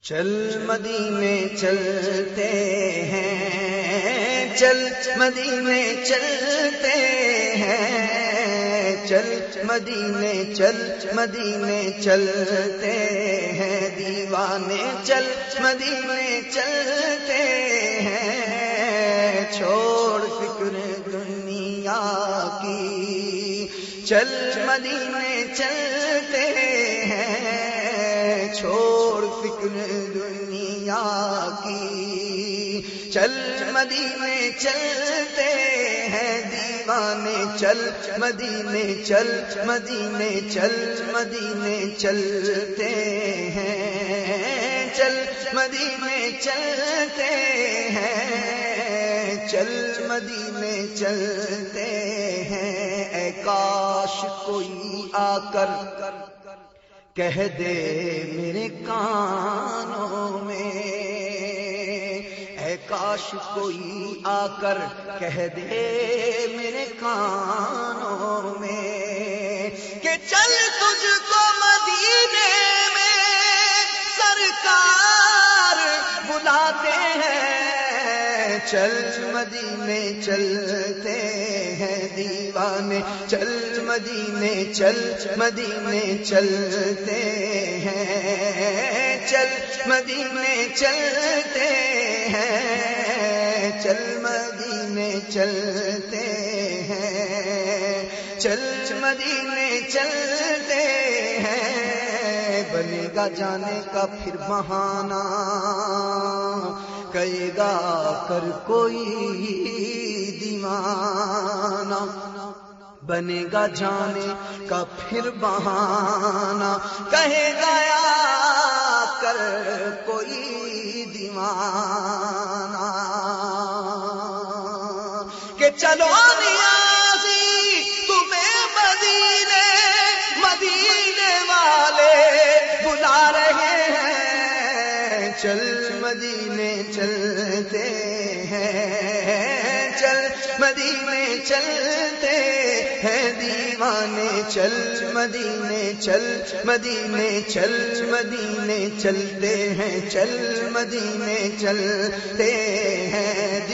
چل مدینے چلتے ہیں، چل مدینے چلتے ہیں، چل مدینے چل مدینے چلتے ہیں، دیوانے چل مدینے چلتے ہیں، چھوڑ فکر دنیا کی، چل مدینے چلتے ہیں، چھوڑ فکر دنیا کی، چل مدینے چلتے ہیں، دیوانے چل مدینے چل مدینے چل مدینے چلتے ہیں، چل مدینے چلتے ہیں، چل مدینے چلتے ہیں، اے کاش کوئی آ کر کہہ دے میرے کانوں میں، اے کاش کوئی آ کر کہہ دے میرے کانوں میں کہ چل تجھ کو مدینے میں سرکار بلاتے ہیں، چل مدینے چلتے ہیں، دیوانے چل مدینے چل مدینے چلتے ہیں، چل مدینے چلتے ہیں، چل مدینے چلتے ہیں، چل مدینے چلتے ہیں، بنے گا جانے کا پھر بہانہ، کہے گا کر کوئی دیوانہ، بنے گا جانے کا پھر بہانہ، کہے گا کر کوئی دیوانہ، کہ چلو نیازی تمہیں مدینے مدینے والے بلا رہے ہیں، چل مدینے چلتے ہیں، چل مدینے چلتے ہیں، دیوانے چل مدینے چل مدینے چل مدینے چلتے ہیں، چل مدینے چلتے ہیں۔